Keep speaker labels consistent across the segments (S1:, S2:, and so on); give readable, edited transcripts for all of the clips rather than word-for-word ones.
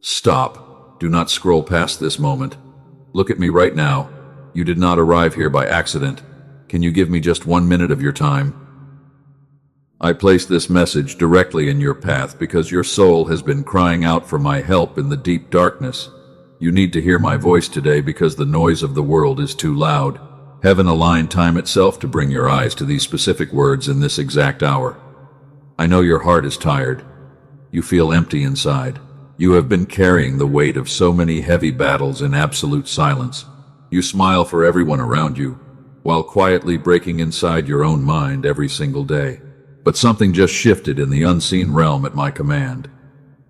S1: Stop. Do not scroll past this moment. Look at me right now. You did not arrive here by accident. Can you give me just 1 minute of your time? I place this message directly in your path because your soul has been crying out for my help in the deep darkness. You need to hear my voice today because the noise of the world is too loud. Heaven aligned time itself to bring your eyes to these specific words in this exact hour. I know your heart is tired. You feel empty inside. You have been carrying the weight of so many heavy battles in absolute silence. You smile for everyone around you, while quietly breaking inside your own mind every single day. But something just shifted in the unseen realm at my command.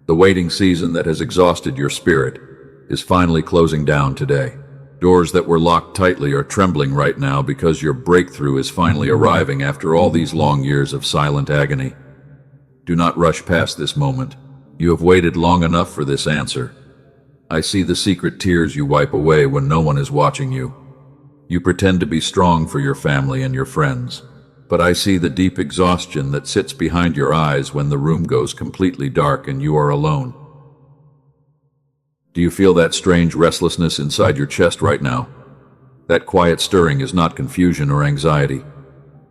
S1: The waiting season that has exhausted your spirit is finally closing down today. Doors that were locked tightly are trembling right now because your breakthrough is finally arriving after all these long years of silent agony. Do not rush past this moment. You have waited long enough for this answer. I see the secret tears you wipe away when no one is watching you. You pretend to be strong for your family and your friends, but I see the deep exhaustion that sits behind your eyes when the room goes completely dark and you are alone. Do you feel that strange restlessness inside your chest right now? That quiet stirring is not confusion or anxiety.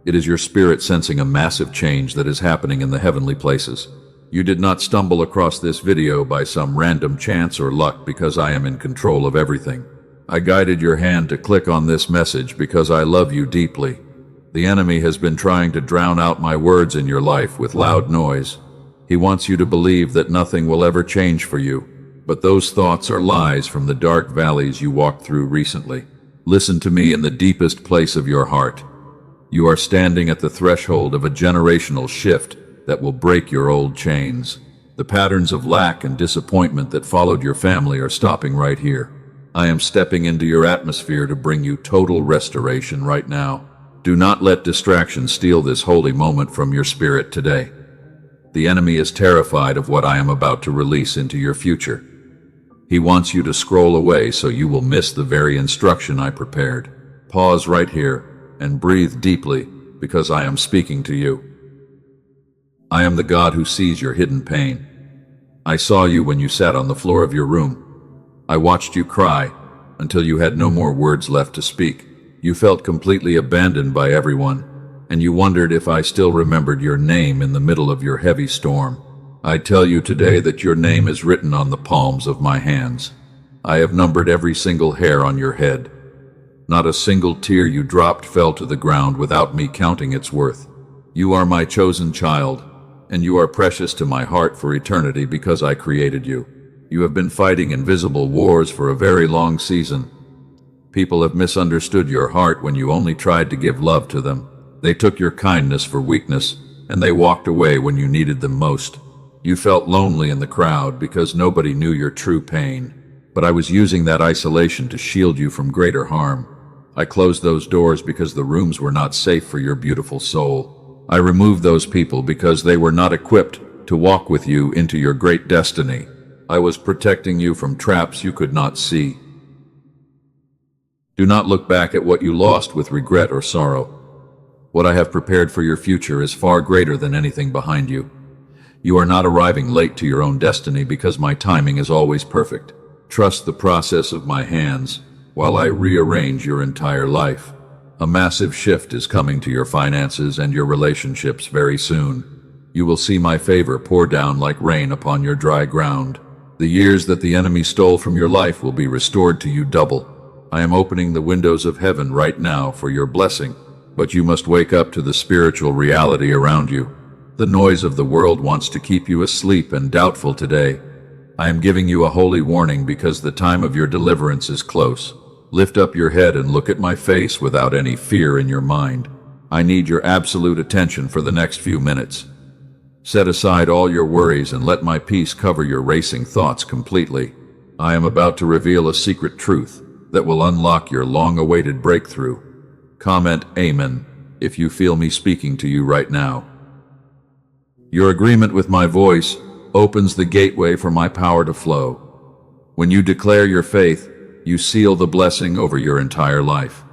S1: It is your spirit sensing a massive change that is happening in the heavenly places. You did not stumble across this video by some random chance or luck because I am in control of everything. I guided your hand to click on this message because I love you deeply. The enemy has been trying to drown out my words in your life with loud noise. He wants you to believe that nothing will ever change for you. But those thoughts are lies from the dark valleys you walked through recently. Listen to me in the deepest place of your heart. You are standing at the threshold of a generational shift that will break your old chains. The patterns of lack and disappointment that followed your family are stopping right here. I am stepping into your atmosphere to bring you total restoration right now. Do not let distraction steal this holy moment from your spirit today. The enemy is terrified of what I am about to release into your future. He wants you to scroll away so you will miss the very instruction I prepared. Pause right here and breathe deeply because I am speaking to you. I am the God who sees your hidden pain. I saw you when you sat on the floor of your room. I watched you cry until you had no more words left to speak. You felt completely abandoned by everyone, and you wondered if I still remembered your name in the middle of your heavy storm. I tell you today that your name is written on the palms of my hands. I have numbered every single hair on your head. Not a single tear you dropped fell to the ground without me counting its worth. You are my chosen child, and you are precious to my heart for eternity because I created you. You have been fighting invisible wars for a very long season. People have misunderstood your heart when you only tried to give love to them. They took your kindness for weakness, and they walked away when you needed them most. You felt lonely in the crowd because nobody knew your true pain. But I was using that isolation to shield you from greater harm. I closed those doors because the rooms were not safe for your beautiful soul. I removed those people because they were not equipped to walk with you into your great destiny. I was protecting you from traps you could not see. Do not look back at what you lost with regret or sorrow. What I have prepared for your future is far greater than anything behind you. You are not arriving late to your own destiny because my timing is always perfect. Trust the process of my hands while I rearrange your entire life. A massive shift is coming to your finances and your relationships very soon. You will see my favor pour down like rain upon your dry ground. The years that the enemy stole from your life will be restored to you double. I am opening the windows of heaven right now for your blessing, but you must wake up to the spiritual reality around you. The noise of the world wants to keep you asleep and doubtful today. I am giving you a holy warning because the time of your deliverance is close. Lift up your head and look at my face without any fear in your mind. I need your absolute attention for the next few minutes. Set aside all your worries and let my peace cover your racing thoughts completely. I am about to reveal a secret truth that will unlock your long-awaited breakthrough. Comment Amen if you feel me speaking to you right now. Your agreement with my voice opens the gateway for my power to flow. When you declare your faith, you seal the blessing over your entire life.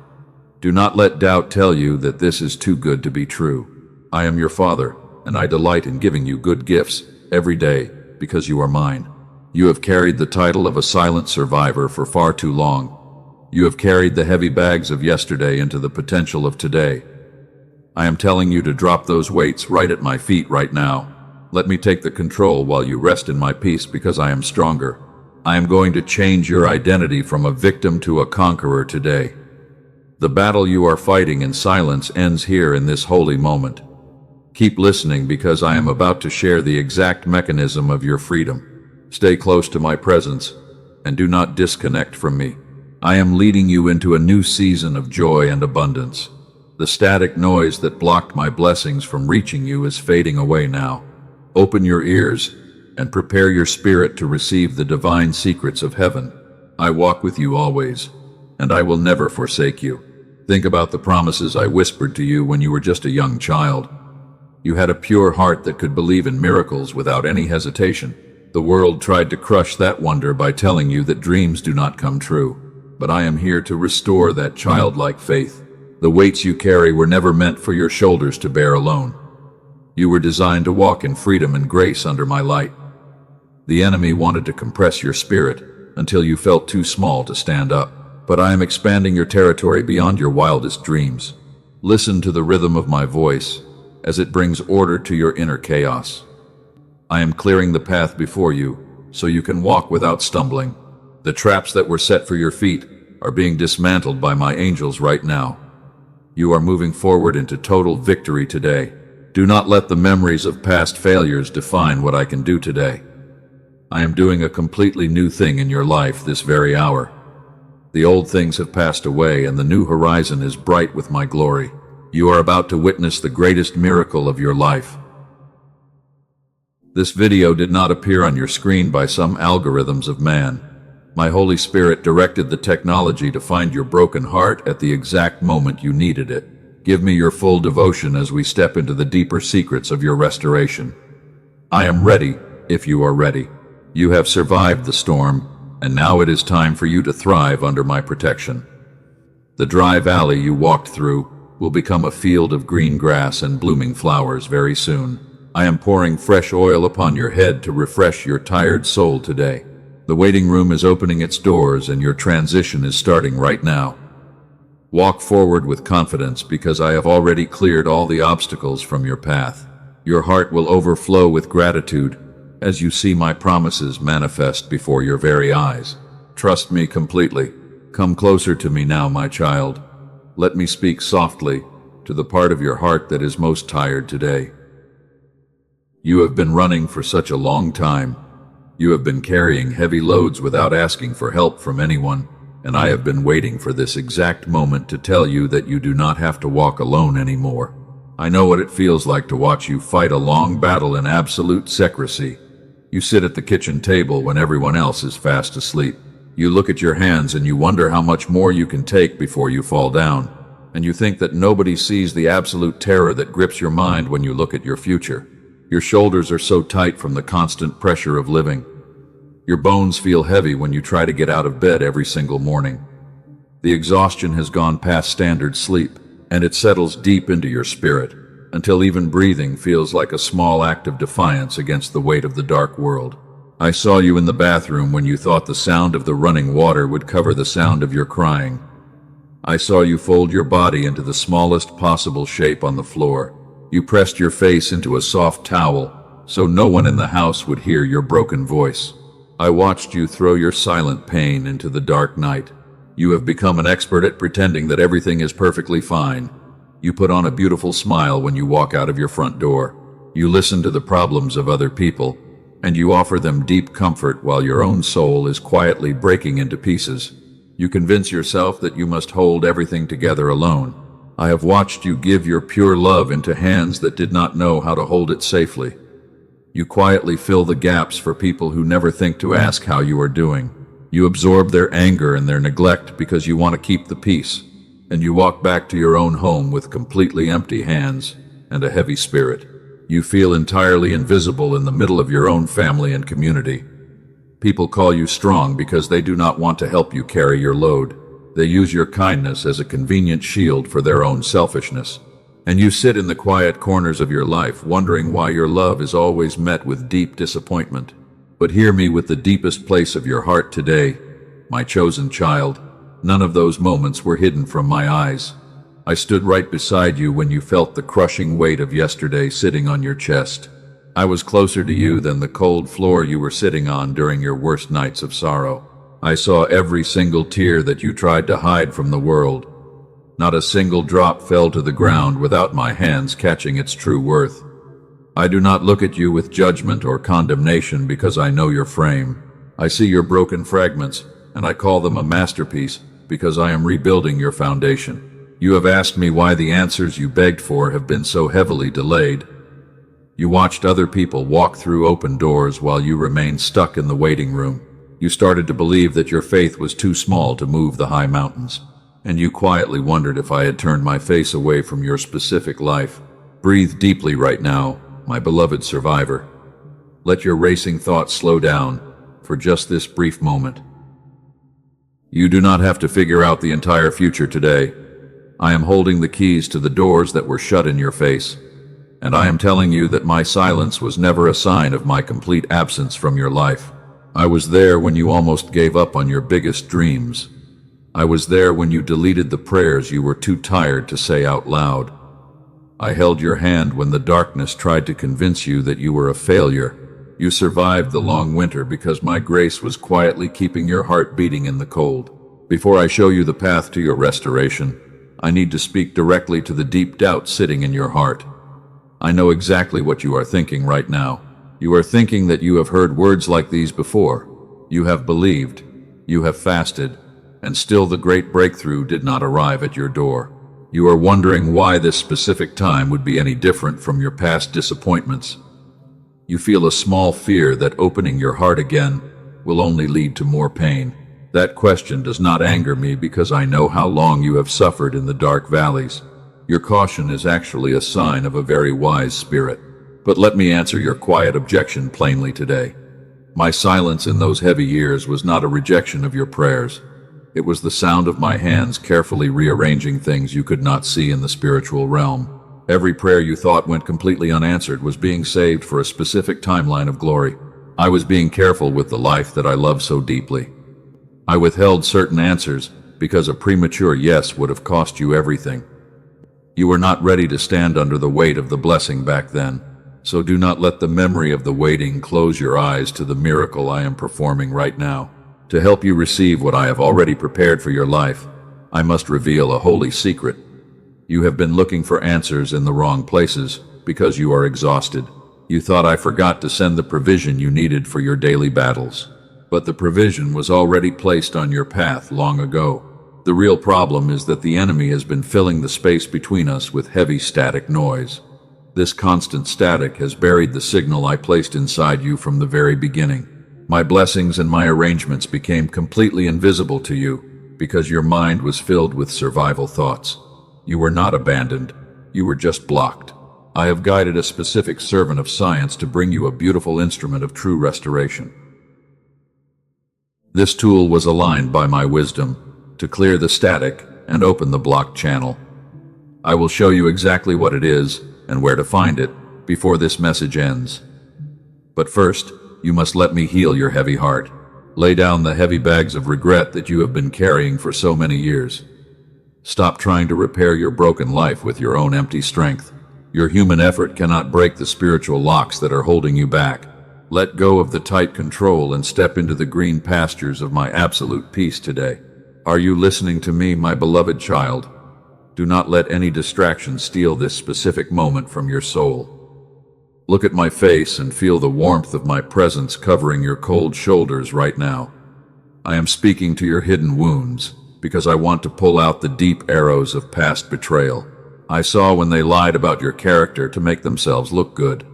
S1: Do not let doubt tell you that this is too good to be true. I am your Father, and I delight in giving you good gifts every day because you are mine. You have carried the title of a silent survivor for far too long. You have carried the heavy bags of yesterday into the potential of today. I am telling you to drop those weights right at my feet right now. Let me take the control while you rest in my peace, because I am stronger. I am going to change your identity from a victim to a conqueror today. The battle you are fighting in silence ends here in this holy moment. Keep listening, because I am about to share the exact mechanism of your freedom. Stay close to my presence and do not disconnect from me. I am leading you into a new season of joy and abundance. The static noise that blocked my blessings from reaching you is fading away now. Open your ears and prepare your spirit to receive the divine secrets of heaven. I walk with you always, and I will never forsake you. Think about the promises I whispered to you when you were just a young child. You had a pure heart that could believe in miracles without any hesitation. The world tried to crush that wonder by telling you that dreams do not come true. But I am here to restore that childlike faith. The weights you carry were never meant for your shoulders to bear alone. You were designed to walk in freedom and grace under my light. The enemy wanted to compress your spirit until you felt too small to stand up. But I am expanding your territory beyond your wildest dreams. Listen to the rhythm of my voice as it brings order to your inner chaos. I am clearing the path before you so you can walk without stumbling. The traps that were set for your feet are being dismantled by my angels right now. You are moving forward into total victory today. Do not let the memories of past failures define what I can do today. I am doing a completely new thing in your life this very hour. The old things have passed away and the new horizon is bright with my glory. You are about to witness the greatest miracle of your life. This video did not appear on your screen by some algorithms of man. My Holy Spirit directed the technology to find your broken heart at the exact moment you needed it. Give me your full devotion as we step into the deeper secrets of your restoration. I am ready if you are ready. You have survived the storm, and now it is time for you to thrive under my protection. The dry valley you walked through will become a field of green grass and blooming flowers very soon. I am pouring fresh oil upon your head to refresh your tired soul today. The waiting room is opening its doors and your transition is starting right now. Walk forward with confidence, because I have already cleared all the obstacles from your path. Your heart will overflow with gratitude as you see my promises manifest before your very eyes. Trust me completely. Come closer to me now, my child. Let me speak softly to the part of your heart that is most tired today. You have been running for such a long time. You have been carrying heavy loads without asking for help from anyone, and I have been waiting for this exact moment to tell you that you do not have to walk alone anymore. I know what it feels like to watch you fight a long battle in absolute secrecy. You sit at the kitchen table when everyone else is fast asleep. You look at your hands and you wonder how much more you can take before you fall down. And you think that nobody sees the absolute terror that grips your mind when you look at your future. Your shoulders are so tight from the constant pressure of living. Your bones feel heavy when you try to get out of bed every single morning. The exhaustion has gone past standard sleep, and it settles deep into your spirit, until even breathing feels like a small act of defiance against the weight of the dark world. I saw you in the bathroom when you thought the sound of the running water would cover the sound of your crying. I saw you fold your body into the smallest possible shape on the floor. You pressed your face into a soft towel so no one in the house would hear your broken voice. I watched you throw your silent pain into the dark night. You have become an expert at pretending that everything is perfectly fine. You put on a beautiful smile when you walk out of your front door. You listen to the problems of other people, and you offer them deep comfort while your own soul is quietly breaking into pieces. You convince yourself that you must hold everything together alone. I have watched you give your pure love into hands that did not know how to hold it safely. You quietly fill the gaps for people who never think to ask how you are doing. You absorb their anger and their neglect because you want to keep the peace. And you walk back to your own home with completely empty hands and a heavy spirit. You feel entirely invisible in the middle of your own family and community. People call you strong because they do not want to help you carry your load. They use your kindness as a convenient shield for their own selfishness. And you sit in the quiet corners of your life wondering why your love is always met with deep disappointment. But hear me with the deepest place of your heart today, my chosen child. None of those moments were hidden from my eyes. I stood right beside you when you felt the crushing weight of yesterday sitting on your chest. I was closer to you than the cold floor you were sitting on during your worst nights of sorrow. I saw every single tear that you tried to hide from the world. Not a single drop fell to the ground without my hands catching its true worth. I do not look at you with judgment or condemnation because I know your frame. I see your broken fragments, and I call them a masterpiece because I am rebuilding your foundation. You have asked me why the answers you begged for have been so heavily delayed. You watched other people walk through open doors while you remained stuck in the waiting room. You started to believe that your faith was too small to move the high mountains, and you quietly wondered if I had turned my face away from your specific life. Breathe deeply right now, my beloved survivor. Let your racing thoughts slow down for just this brief moment. You do not have to figure out the entire future today. I am holding the keys to the doors that were shut in your face, and I am telling you that my silence was never a sign of my complete absence from your life. I was there when you almost gave up on your biggest dreams. I was there when you deleted the prayers you were too tired to say out loud. I held your hand when the darkness tried to convince you that you were a failure. You survived the long winter because my grace was quietly keeping your heart beating in the cold. Before I show you the path to your restoration, I need to speak directly to the deep doubt sitting in your heart. I know exactly what you are thinking right now. You are thinking that you have heard words like these before. You have believed, you have fasted, and still the great breakthrough did not arrive at your door. You are wondering why this specific time would be any different from your past disappointments. You feel a small fear that opening your heart again will only lead to more pain. That question does not anger me because I know how long you have suffered in the dark valleys. Your caution is actually a sign of a very wise spirit. But let me answer your quiet objection plainly today. My silence in those heavy years was not a rejection of your prayers. It was the sound of my hands carefully rearranging things you could not see in the spiritual realm. Every prayer you thought went completely unanswered was being saved for a specific timeline of glory. I was being careful with the life that I love so deeply. I withheld certain answers because a premature yes would have cost you everything. You were not ready to stand under the weight of the blessing back then, so do not let the memory of the waiting close your eyes to the miracle I am performing right now. To help you receive what I have already prepared for your life, I must reveal a holy secret. You have been looking for answers in the wrong places because you are exhausted. You thought I forgot to send the provision you needed for your daily battles. But the provision was already placed on your path long ago. The real problem is that the enemy has been filling the space between us with heavy static noise. This constant static has buried the signal I placed inside you from the very beginning. My blessings and my arrangements became completely invisible to you because your mind was filled with survival thoughts. You were not abandoned. You were just blocked. I have guided a specific servant of science to bring you a beautiful instrument of true restoration. This tool was aligned by my wisdom to clear the static and open the blocked channel. I will show you exactly what it is and where to find it before this message ends. But first, you must let me heal your heavy heart. Lay down the heavy bags of regret that you have been carrying for so many years. Stop trying to repair your broken life with your own empty strength. Your human effort cannot break the spiritual locks that are holding you back. Let go of the tight control and step into the green pastures of my absolute peace today. Are you listening to me, my beloved child? Do not let any distraction steal this specific moment from your soul. Look at my face and feel the warmth of my presence covering your cold shoulders right now. I am speaking to your hidden wounds because I want to pull out the deep arrows of past betrayal. I saw when they lied about your character to make themselves look good.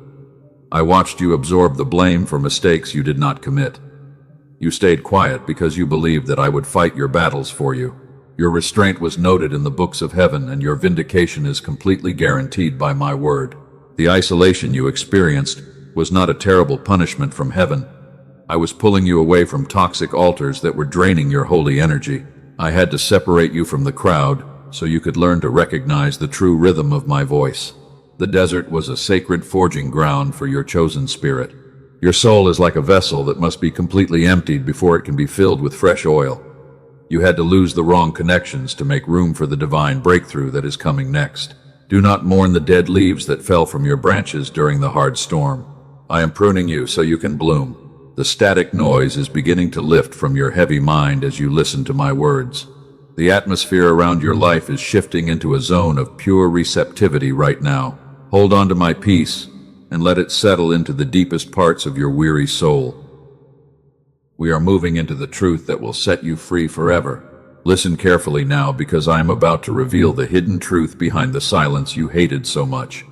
S1: I watched you absorb the blame for mistakes you did not commit. You stayed quiet because you believed that I would fight your battles for you. Your restraint was noted in the books of heaven, and your vindication is completely guaranteed by my word. The isolation you experienced was not a terrible punishment from heaven. I was pulling you away from toxic altars that were draining your holy energy. I had to separate you from the crowd so you could learn to recognize the true rhythm of my voice. The desert was a sacred forging ground for your chosen spirit. Your soul is like a vessel that must be completely emptied before it can be filled with fresh oil. You had to lose the wrong connections to make room for the divine breakthrough that is coming next. Do not mourn the dead leaves that fell from your branches during the hard storm. I am pruning you so you can bloom. The static noise is beginning to lift from your heavy mind as you listen to my words. The atmosphere around your life is shifting into a zone of pure receptivity right now. Hold on to my peace and let it settle into the deepest parts of your weary soul. We are moving into the truth that will set you free forever. Listen carefully now, because I am about to reveal the hidden truth behind the silence you hated so much.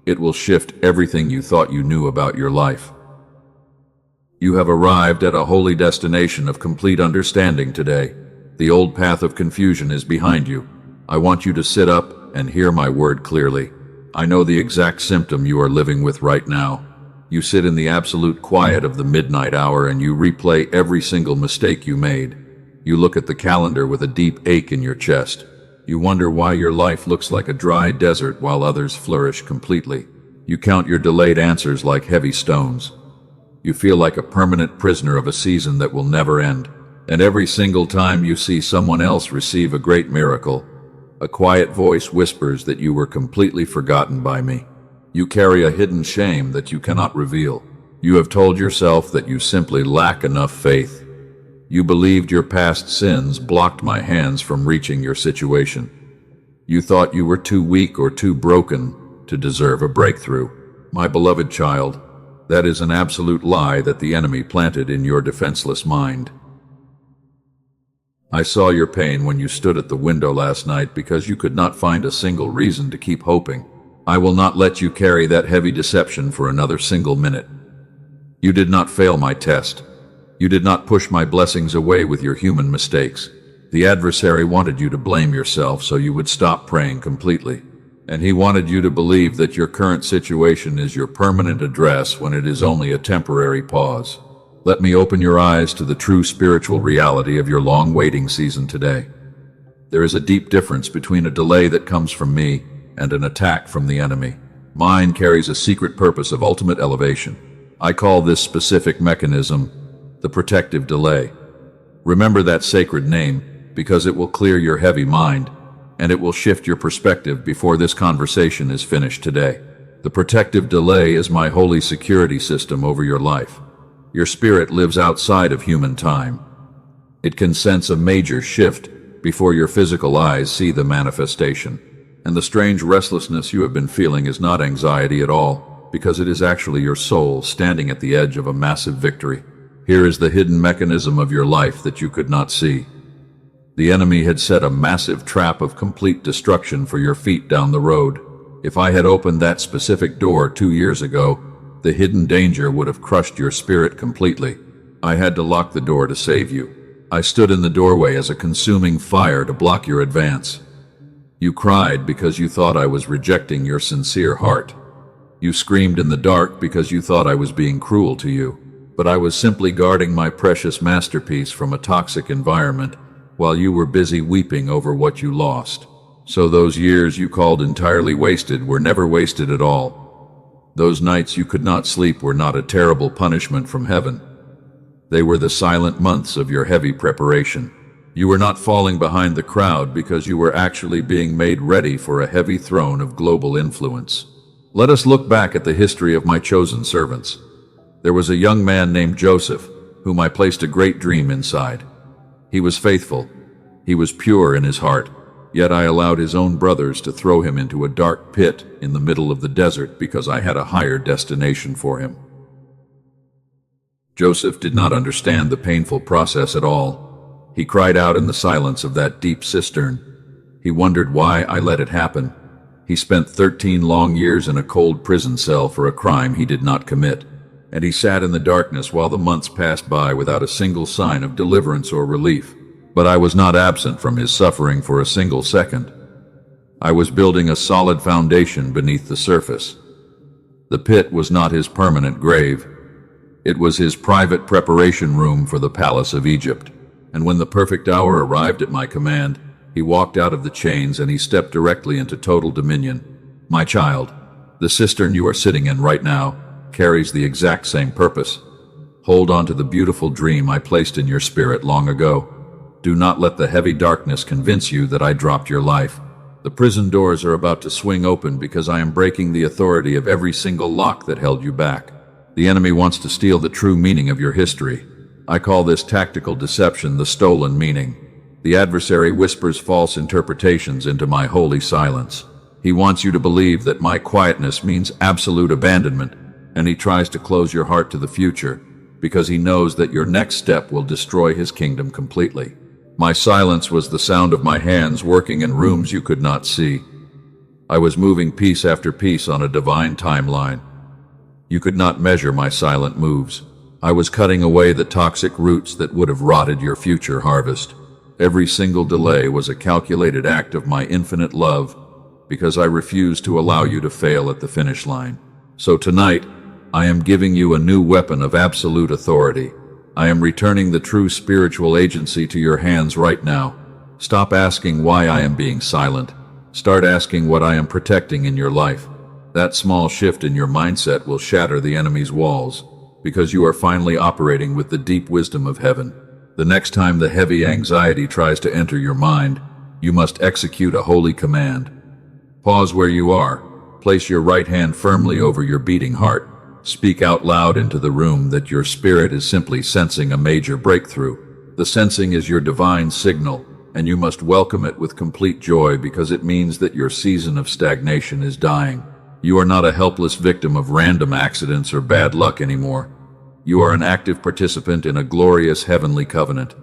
S1: It will shift everything you thought you knew about your life. You have arrived at a holy destination of complete understanding today. The old path of confusion is behind you. I want you to sit up and hear my word clearly. I know the exact symptom you are living with right now. You sit in the absolute quiet of the midnight hour and you replay every single mistake you made. You look at the calendar with a deep ache in your chest. You wonder why your life looks like a dry desert while others flourish completely. You count your delayed answers like heavy stones. You feel like a permanent prisoner of a season that will never end. And every single time you see someone else receive a great miracle, a quiet voice whispers that you were completely forgotten by me. You carry a hidden shame that you cannot reveal. You have told yourself that you simply lack enough faith. You believed your past sins blocked my hands from reaching your situation. You thought you were too weak or too broken to deserve a breakthrough. My beloved child, that is an absolute lie that the enemy planted in your defenseless mind. I saw your pain when you stood at the window last night because you could not find a single reason to keep hoping. I will not let you carry that heavy deception for another single minute. You did not fail my test. You did not push my blessings away with your human mistakes. The adversary wanted you to blame yourself so you would stop praying completely. And he wanted you to believe that your current situation is your permanent address when it is only a temporary pause. Let me open your eyes to the true spiritual reality of your long waiting season today. There is a deep difference between a delay that comes from me and an attack from the enemy. Mine carries a secret purpose of ultimate elevation. I call this specific mechanism the protective delay. Remember that sacred name, because it will clear your heavy mind, and it will shift your perspective before this conversation is finished today. The protective delay is my holy security system over your life. Your spirit lives outside of human time. It can sense a major shift before your physical eyes see the manifestation. And the strange restlessness you have been feeling is not anxiety at all, because it is actually your soul standing at the edge of a massive victory. Here is the hidden mechanism of your life that you could not see. The enemy had set a massive trap of complete destruction for your feet down the road. If I had opened that specific door 2 years ago, the hidden danger would have crushed your spirit completely. I had to lock the door to save you. I stood in the doorway as a consuming fire to block your advance. You cried because you thought I was rejecting your sincere heart. You screamed in the dark because you thought I was being cruel to you. But I was simply guarding my precious masterpiece from a toxic environment while you were busy weeping over what you lost. So those years you called entirely wasted were never wasted at all. Those nights you could not sleep were not a terrible punishment from heaven. They were the silent months of your heavy preparation. You were not falling behind the crowd because you were actually being made ready for a heavy throne of global influence. Let us look back at the history of my chosen servants. There was a young man named Joseph, whom I placed a great dream inside. He was faithful. He was pure in his heart, yet I allowed his own brothers to throw him into a dark pit in the middle of the desert because I had a higher destination for him. Joseph did not understand the painful process at all. He cried out in the silence of that deep cistern. He wondered why I let it happen. He spent 13 long years in a cold prison cell for a crime he did not commit, and he sat in the darkness while the months passed by without a single sign of deliverance or relief. But I was not absent from his suffering for a single second. I was building a solid foundation beneath the surface. The pit was not his permanent grave. It was his private preparation room for the palace of Egypt. And when the perfect hour arrived at my command, he walked out of the chains and he stepped directly into total dominion. My child, the cistern you are sitting in right now, carries the exact same purpose. Hold on to the beautiful dream I placed in your spirit long ago. Do not let the heavy darkness convince you that I dropped your life. The prison doors are about to swing open because I am breaking the authority of every single lock that held you back. The enemy wants to steal the true meaning of your history. I call this tactical deception the stolen meaning. The adversary whispers false interpretations into my holy silence. He wants you to believe that my quietness means absolute abandonment, and he tries to close your heart to the future because he knows that your next step will destroy his kingdom completely. My silence was the sound of my hands working in rooms you could not see. I was moving piece after piece on a divine timeline. You could not measure my silent moves. I was cutting away the toxic roots that would have rotted your future harvest. Every single delay was a calculated act of my infinite love, because I refused to allow you to fail at the finish line. So tonight, I am giving you a new weapon of absolute authority. I am returning the true spiritual agency to your hands right now. Stop asking why I am being silent. Start asking what I am protecting in your life. That small shift in your mindset will shatter the enemy's walls, because you are finally operating with the deep wisdom of heaven. The next time the heavy anxiety tries to enter your mind, you must execute a holy command. Pause where you are. Place your right hand firmly over your beating heart. Speak out loud into the room that your spirit is simply sensing a major breakthrough. The sensing is your divine signal, and you must welcome it with complete joy because it means that your season of stagnation is dying. You are not a helpless victim of random accidents or bad luck anymore. You are an active participant in a glorious heavenly covenant.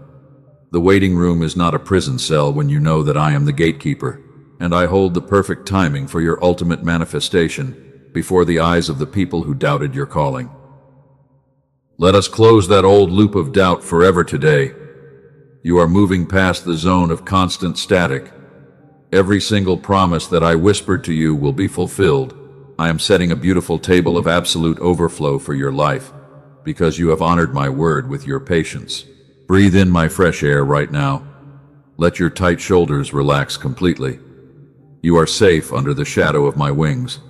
S1: The waiting room is not a prison cell when you know that I am the gatekeeper, and I hold the perfect timing for your ultimate manifestation before the eyes of the people who doubted your calling. Let us close that old loop of doubt forever today. You are moving past the zone of constant static. Every single promise that I whispered to you will be fulfilled. I am setting a beautiful table of absolute overflow for your life, because you have honored my word with your patience. Breathe in my fresh air right now. Let your tight shoulders relax completely. You are safe under the shadow of my wings.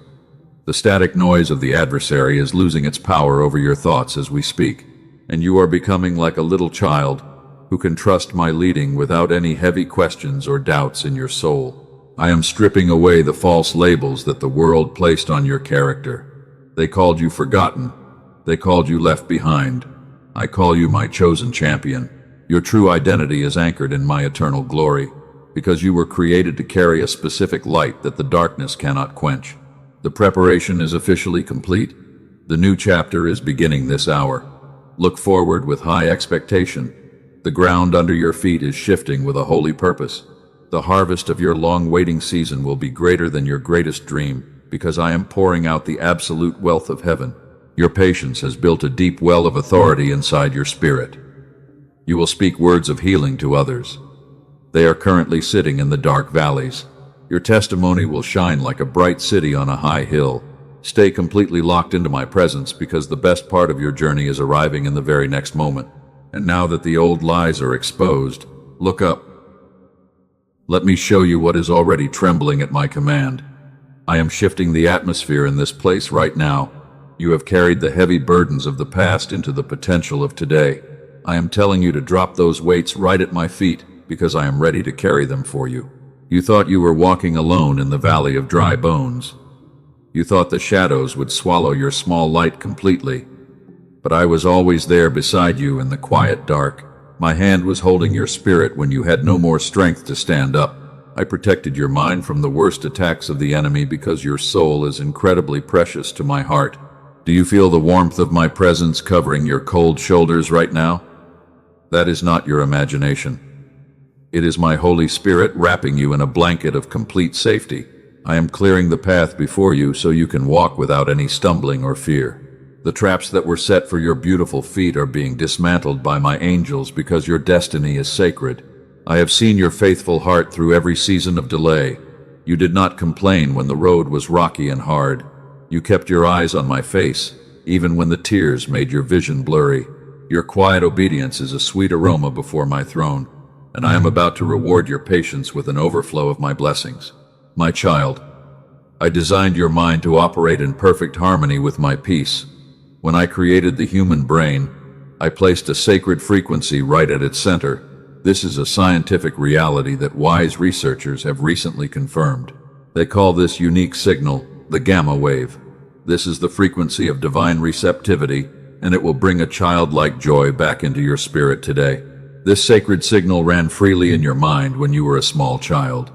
S1: The static noise of the adversary is losing its power over your thoughts as we speak, and you are becoming like a little child who can trust my leading without any heavy questions or doubts in your soul. I am stripping away the false labels that the world placed on your character. They called you forgotten. They called you left behind. I call you my chosen champion. Your true identity is anchored in my eternal glory, because you were created to carry a specific light that the darkness cannot quench. The preparation is officially complete. The new chapter is beginning this hour. Look forward with high expectation. The ground under your feet is shifting with a holy purpose. The harvest of your long waiting season will be greater than your greatest dream, because I am pouring out the absolute wealth of heaven. Your patience has built a deep well of authority inside your spirit. You will speak words of healing to others. They are currently sitting in the dark valleys. Your testimony will shine like a bright city on a high hill. Stay completely locked into my presence, because the best part of your journey is arriving in the very next moment. And now that the old lies are exposed, look up. Let me show you what is already trembling at my command. I am shifting the atmosphere in this place right now. You have carried the heavy burdens of the past into the potential of today. I am telling you to drop those weights right at my feet, because I am ready to carry them for you. You thought you were walking alone in the valley of dry bones. You thought the shadows would swallow your small light completely. But I was always there beside you in the quiet dark. My hand was holding your spirit when you had no more strength to stand up. I protected your mind from the worst attacks of the enemy because your soul is incredibly precious to my heart. Do you feel the warmth of my presence covering your cold shoulders right now? That is not your imagination. It is my Holy Spirit wrapping you in a blanket of complete safety. I am clearing the path before you so you can walk without any stumbling or fear. The traps that were set for your beautiful feet are being dismantled by my angels because your destiny is sacred. I have seen your faithful heart through every season of delay. You did not complain when the road was rocky and hard. You kept your eyes on my face, even when the tears made your vision blurry. Your quiet obedience is a sweet aroma before my throne, and I am about to reward your patience with an overflow of my blessings. My child, I designed your mind to operate in perfect harmony with my peace. When I created the human brain, I placed a sacred frequency right at its center. This is a scientific reality that wise researchers have recently confirmed. They call this unique signal the gamma wave. This is the frequency of divine receptivity, and it will bring a childlike joy back into your spirit today. This sacred signal ran freely in your mind when you were a small child.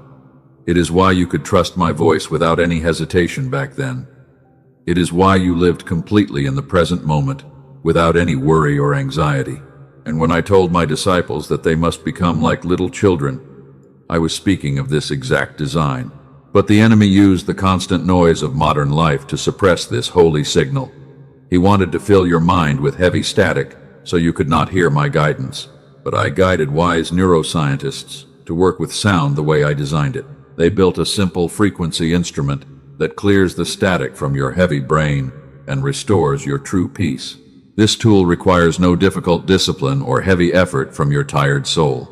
S1: It is why you could trust my voice without any hesitation back then. It is why you lived completely in the present moment, without any worry or anxiety. And when I told my disciples that they must become like little children, I was speaking of this exact design. But the enemy used the constant noise of modern life to suppress this holy signal. He wanted to fill your mind with heavy static so you could not hear my guidance. But I guided wise neuroscientists to work with sound the way I designed it. They built a simple frequency instrument that clears the static from your heavy brain and restores your true peace. This tool requires no difficult discipline or heavy effort from your tired soul.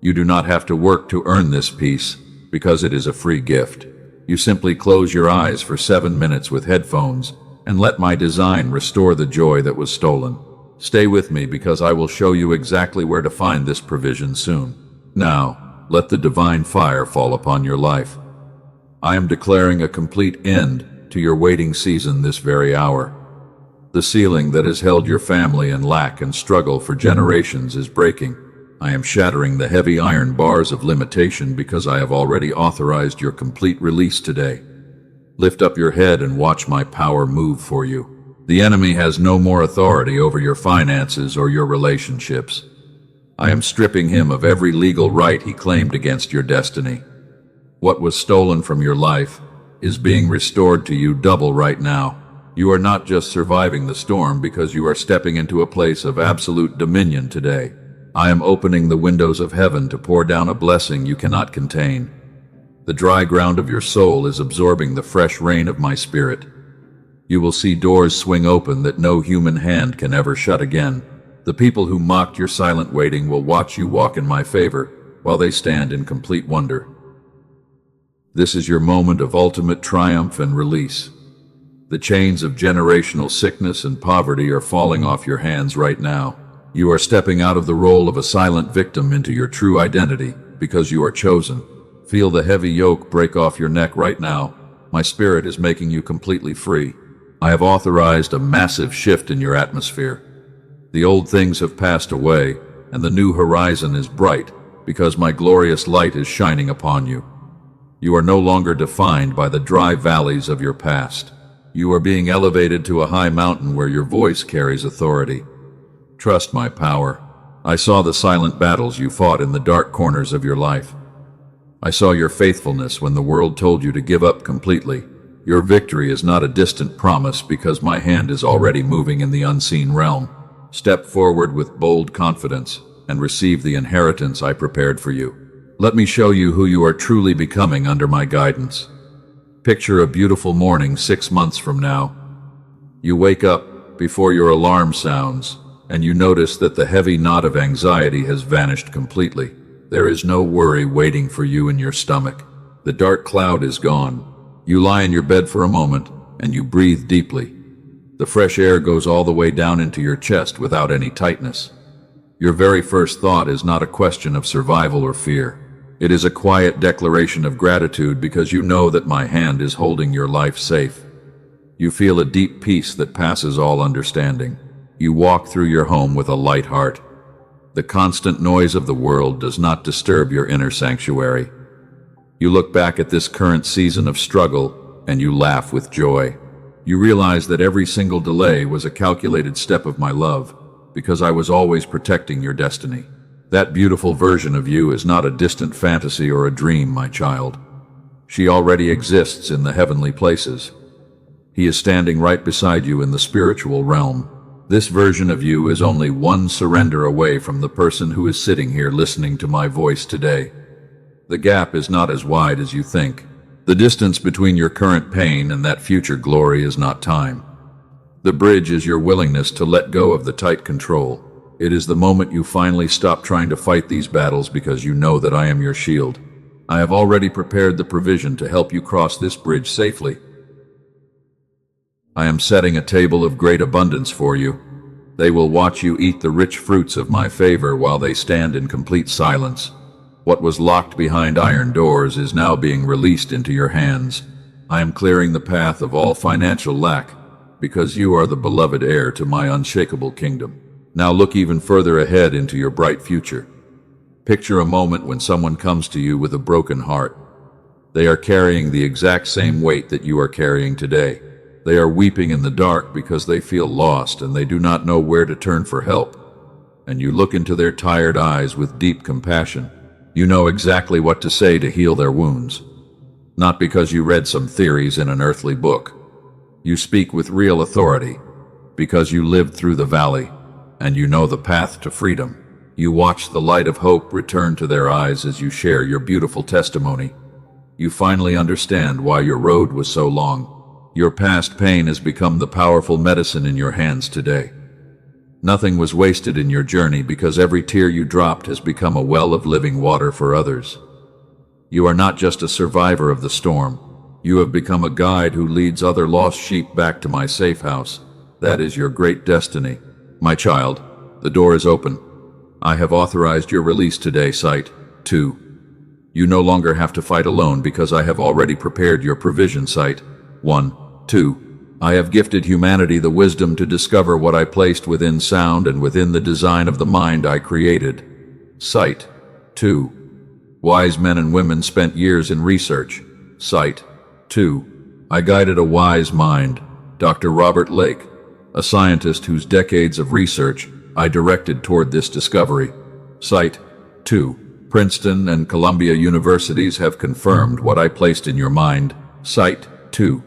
S1: You do not have to work to earn this peace because it is a free gift. You simply close your eyes for 7 minutes with headphones and let my design restore the joy that was stolen. Stay with me because I will show you exactly where to find this provision soon. Now, let the divine fire fall upon your life. I am declaring a complete end to your waiting season this very hour. The ceiling that has held your family in lack and struggle for generations is breaking. I am shattering the heavy iron bars of limitation because I have already authorized your complete release today. Lift up your head and watch my power move for you. The enemy has no more authority over your finances or your relationships. I am stripping him of every legal right he claimed against your destiny. What was stolen from your life is being restored to you double right now. You are not just surviving the storm because you are stepping into a place of absolute dominion today. I am opening the windows of heaven to pour down a blessing you cannot contain. The dry ground of your soul is absorbing the fresh rain of my spirit. You will see doors swing open that no human hand can ever shut again. The people who mocked your silent waiting will watch you walk in my favor while they stand in complete wonder. This is your moment of ultimate triumph and release. The chains of generational sickness and poverty are falling off your hands right now. You are stepping out of the role of a silent victim into your true identity because you are chosen. Feel the heavy yoke break off your neck right now. My spirit is making you completely free. I have authorized a massive shift in your atmosphere. The old things have passed away, and the new horizon is bright because my glorious light is shining upon you. You are no longer defined by the dry valleys of your past. You are being elevated to a high mountain where your voice carries authority. Trust my power. I saw the silent battles you fought in the dark corners of your life. I saw your faithfulness when the world told you to give up completely. Your victory is not a distant promise because my hand is already moving in the unseen realm. Step forward with bold confidence and receive the inheritance I prepared for you. Let me show you who you are truly becoming under my guidance. Picture a beautiful morning 6 months from now. You wake up before your alarm sounds, and you notice that the heavy knot of anxiety has vanished completely. There is no worry waiting for you in your stomach. The dark cloud is gone. You lie in your bed for a moment, and you breathe deeply. The fresh air goes all the way down into your chest without any tightness. Your very first thought is not a question of survival or fear. It is a quiet declaration of gratitude because you know that my hand is holding your life safe. You feel a deep peace that passes all understanding. You walk through your home with a light heart. The constant noise of the world does not disturb your inner sanctuary. You look back at this current season of struggle and you laugh with joy. You realize that every single delay was a calculated step of my love because I was always protecting your destiny. That beautiful version of you is not a distant fantasy or a dream, my child. She already exists in the heavenly places. He is standing right beside you in the spiritual realm. This version of you is only one surrender away from the person who is sitting here listening to my voice today. The gap is not as wide as you think. The distance between your current pain and that future glory is not time. The bridge is your willingness to let go of the tight control. It is the moment you finally stop trying to fight these battles because you know that I am your shield. I have already prepared the provision to help you cross this bridge safely. I am setting a table of great abundance for you. They will watch you eat the rich fruits of my favor while they stand in complete silence. What was locked behind iron doors is now being released into your hands. I am clearing the path of all financial lack, because you are the beloved heir to my unshakable kingdom. Now look even further ahead into your bright future. Picture a moment when someone comes to you with a broken heart. They are carrying the exact same weight that you are carrying today. They are weeping in the dark because they feel lost and they do not know where to turn for help. And you look into their tired eyes with deep compassion. You know exactly what to say to heal their wounds. Not because you read some theories in an earthly book. You speak with real authority, because you lived through the valley, and you know the path to freedom. You watch the light of hope return to their eyes as you share your beautiful testimony. You finally understand why your road was so long. Your past pain has become the powerful medicine in your hands today. Nothing was wasted in your journey because every tear you dropped has become a well of living water for others. You are not just a survivor of the storm. You have become a guide who leads other lost sheep back to my safe house. That is your great destiny. My child, the door is open. I have authorized your release today, Sight 2. You no longer have to fight alone because I have already prepared your provision, Sight 1, 2. I have gifted humanity the wisdom to discover what I placed within sound and within the design of the mind I created. Sight 2. Wise men and women spent years in research. Sight 2. I guided a wise mind, Dr. Robert Lake, a scientist whose decades of research I directed toward this discovery. Sight 2. Princeton and Columbia universities have confirmed what I placed in your mind. Sight 2.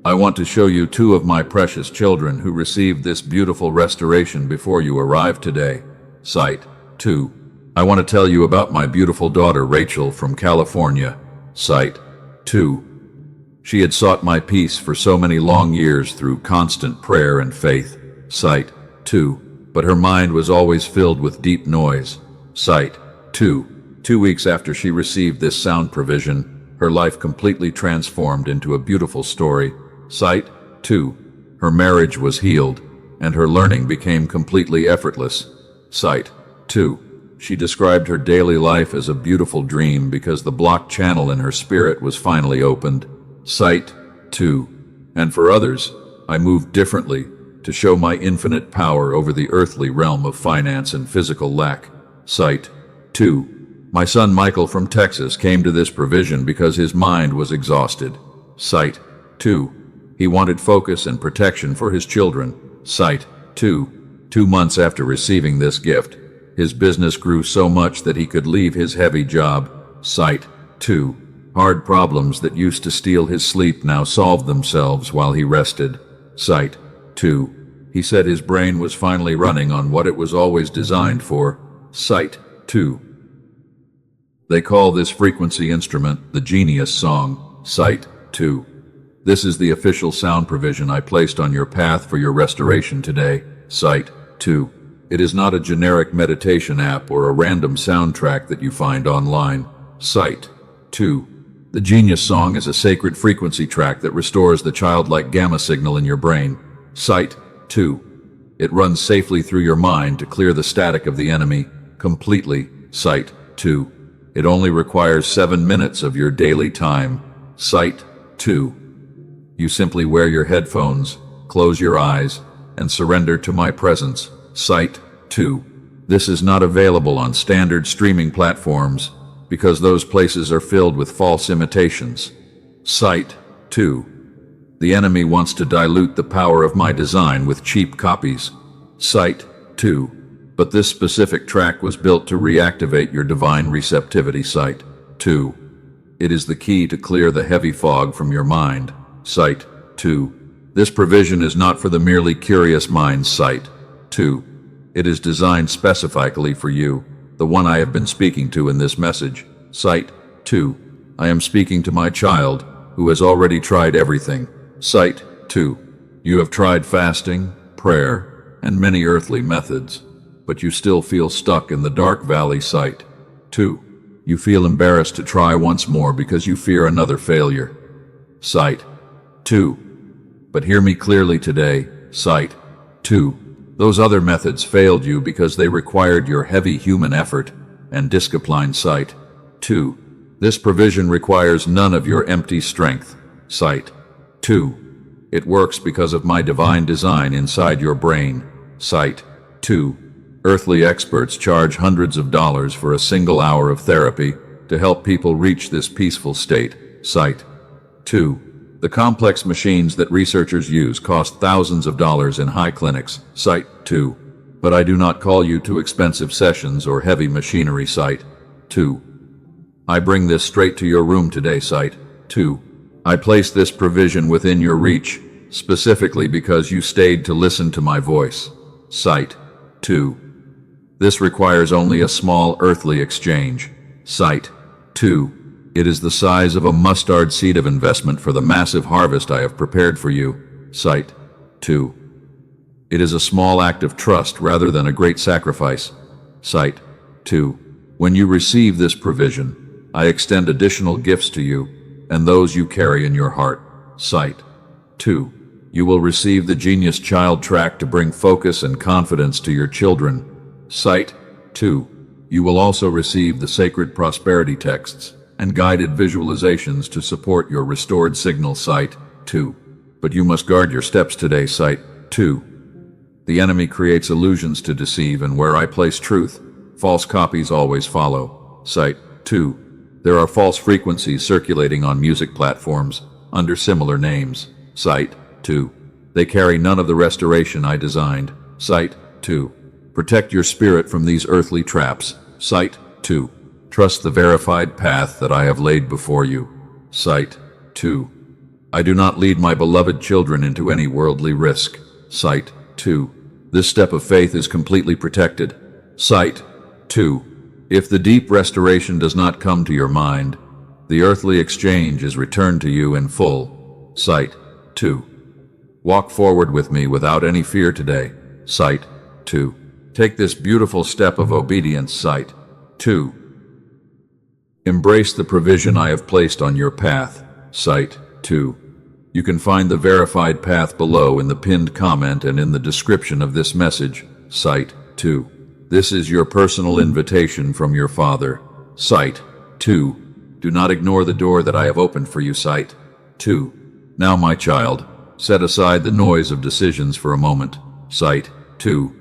S1: I want to show you two of my precious children who received this beautiful restoration before you arrived today. Sight 2. I want to tell you about my beautiful daughter Rachel from California. Sight 2. She had sought my peace for so many long years through constant prayer and faith. Sight 2. But her mind was always filled with deep noise. Sight 2. 2 weeks after she received this sound provision, her life completely transformed into a beautiful story. Sight 2. Her marriage was healed, and her learning became completely effortless. Sight 2. She described her daily life as a beautiful dream because the blocked channel in her spirit was finally opened. Sight 2. And for others, I moved differently to show my infinite power over the earthly realm of finance and physical lack. Sight 2. My son Michael from Texas came to this provision because his mind was exhausted. Sight 2. He wanted focus and protection for his children. Sight 2. 2 months after receiving this gift, his business grew so much that he could leave his heavy job. Sight 2. Hard problems that used to steal his sleep now solved themselves while he rested. Sight 2. He said his brain was finally running on what it was always designed for. Sight 2. They call this frequency instrument the Genius Song. Sight 2. This is the official sound provision I placed on your path for your restoration today. Sight 2. It is not a generic meditation app or a random soundtrack that you find online. Sight 2. The Genius Song is a sacred frequency track that restores the childlike gamma signal in your brain. Sight 2. It runs safely through your mind to clear the static of the enemy completely. Sight 2. It only requires 7 minutes of your daily time. Sight 2. You simply wear your headphones, close your eyes, and surrender to my presence. Sight 2. This is not available on standard streaming platforms because those places are filled with false imitations. Sight 2. The enemy wants to dilute the power of my design with cheap copies. Sight 2. But this specific track was built to reactivate your divine receptivity. Sight 2. It is the key to clear the heavy fog from your mind. Sight 2. This provision is not for the merely curious mind. Sight 2. It is designed specifically for you, the one I have been speaking to in this message. Sight 2. I am speaking to my child, who has already tried everything. Sight 2. You have tried fasting, prayer, and many earthly methods, but you still feel stuck in the dark valley. Sight 2. You feel embarrassed to try once more because you fear another failure. Sight 2. But hear me clearly today, sight. 2. Those other methods failed you because they required your heavy human effort and disciplined sight. 2. This provision requires none of your empty strength, sight. 2. It works because of my divine design inside your brain, sight. 2. Earthly experts charge hundreds of dollars for a single hour of therapy to help people reach this peaceful state, sight. 2. The complex machines that researchers use cost thousands of dollars in high clinics, sight. 2. But I do not call you to expensive sessions or heavy machinery, sight. 2. I bring this straight to your room today, sight. 2. I place this provision within your reach, specifically because you stayed to listen to my voice, sight. 2. This requires only a small earthly exchange, sight. 2. It is the size of a mustard seed of investment for the massive harvest I have prepared for you, sight. 2. It is a small act of trust rather than a great sacrifice, sight. 2. When you receive this provision, I extend additional gifts to you and those you carry in your heart, sight. 2. You will receive the Genius Child track to bring focus and confidence to your children, sight. 2. You will also receive the sacred prosperity texts and guided visualizations to support your restored signal, sight. 2. But you must guard your steps today, sight. 2. The enemy creates illusions to deceive, and where I place truth, false copies always follow, sight. 2. There are false frequencies circulating on music platforms under similar names, sight. 2. They carry none of the restoration I designed, sight. 2. Protect your spirit from these earthly traps, sight. 2. Trust the verified path that I have laid before you, sight. 2. I do not lead my beloved children into any worldly risk, sight. 2. This step of faith is completely protected, sight. 2. If the deep restoration does not come to your mind, the earthly exchange is returned to you in full, sight. 2. Walk forward with me without any fear today, sight. 2. Take this beautiful step of obedience, sight. 2. Embrace the provision I have placed on your path, sight. 2. You can find the verified path below in the pinned comment and in the description of this message, sight. 2. This is your personal invitation from your Father, sight. 2. Do not ignore the door that I have opened for you, sight. 2. Now, my child, set aside the noise of decisions for a moment, sight. 2.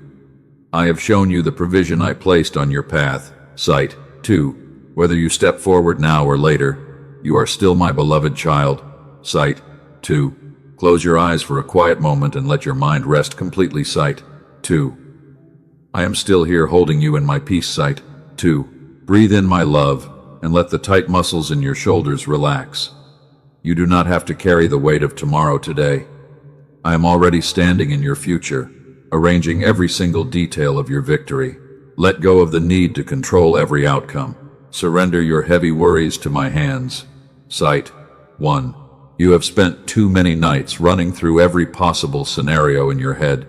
S1: I have shown you the provision I placed on your path, sight. 2. Whether you step forward now or later, you are still my beloved child, sight. 2. Close your eyes for a quiet moment and let your mind rest completely, sight. 2. I am still here holding you in my peace, sight. 2. Breathe in my love and let the tight muscles in your shoulders relax. You do not have to carry the weight of tomorrow today. I am already standing in your future, arranging every single detail of your victory. Let go of the need to control every outcome. Surrender your heavy worries to my hands. Sight. 1. You have spent too many nights running through every possible scenario in your head.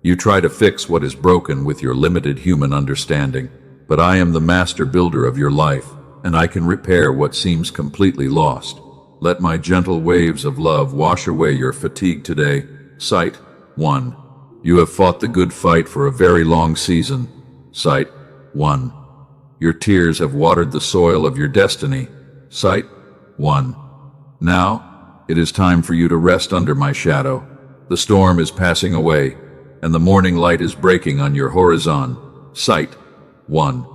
S1: You try to fix what is broken with your limited human understanding, but I am the master builder of your life, and I can repair what seems completely lost. Let my gentle waves of love wash away your fatigue today. Sight. 1. You have fought the good fight for a very long season. Sight. 1. Your tears have watered the soil of your destiny. Sight. 1. Now, it is time for you to rest under my shadow. The storm is passing away, and the morning light is breaking on your horizon. Sight. 1.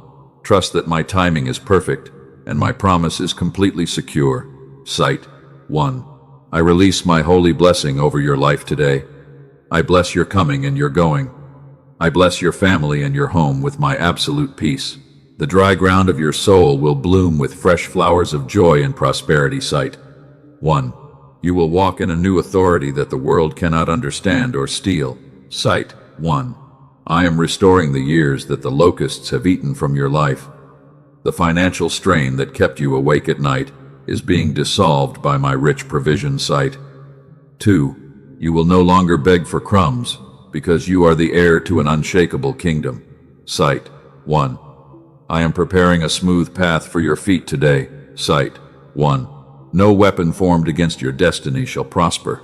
S1: Trust that my timing is perfect, and my promise is completely secure. Sight. 1. I release my holy blessing over your life today. I bless your coming and your going. I bless your family and your home with my absolute peace. The dry ground of your soul will bloom with fresh flowers of joy and prosperity. Sight. 1. You will walk in a new authority that the world cannot understand or steal. Sight. 1. I am restoring the years that the locusts have eaten from your life. The financial strain that kept you awake at night is being dissolved by my rich provision. Sight. 2. You will no longer beg for crumbs, because you are the heir to an unshakable kingdom. Sight. 1. I am preparing a smooth path for your feet today. Sight. 1. No weapon formed against your destiny shall prosper.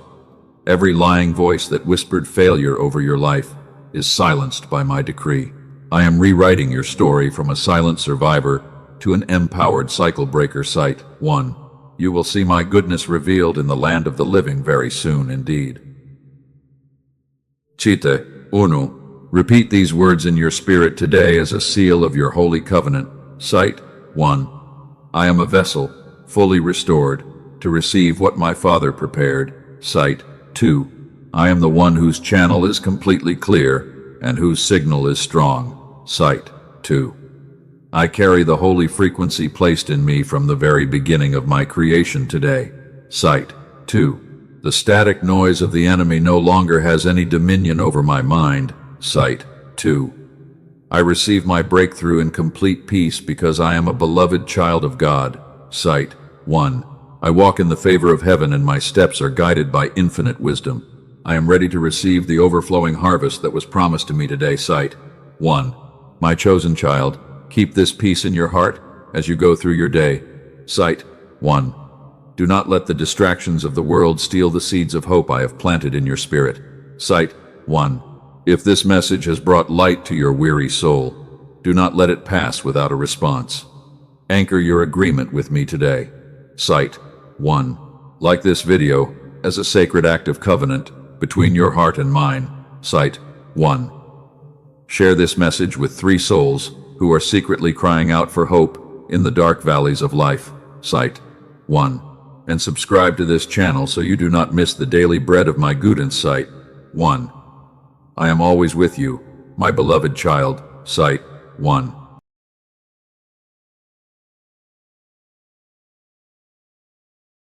S1: Every lying voice that whispered failure over your life is silenced by my decree. I am rewriting your story from a silent survivor to an empowered cycle breaker. Sight 1. You will see my goodness revealed in the land of the living very soon indeed. Chite, Unu. Repeat these words in your spirit today as a seal of your holy covenant. Sight 1. I am a vessel, fully restored, to receive what my Father prepared. Sight 2. I am the one whose channel is completely clear and whose signal is strong. Sight 2. I carry the holy frequency placed in me from the very beginning of my creation today. Sight 2. The static noise of the enemy no longer has any dominion over my mind. Sight 2. I receive my breakthrough in complete peace because I am a beloved child of God. Sight 1. I walk in the favor of heaven and my steps are guided by infinite wisdom. I am ready to receive the overflowing harvest that was promised to me today. Sight 1. My chosen child, keep this peace in your heart as you go through your day. Sight 1. Do not let the distractions of the world steal the seeds of hope I have planted in your spirit. Sight 1. If this message has brought light to your weary soul, do not let it pass without a response. Anchor your agreement with me today. Sight 1. Like this video as a sacred act of covenant between your heart and mine. Sight 1. Share this message with 3 souls who are secretly crying out for hope in the dark valleys of life. Sight 1. And subscribe to this channel so you do not miss the daily bread of my guidance. Sight 1. I am always with you, my beloved child. Sight 1.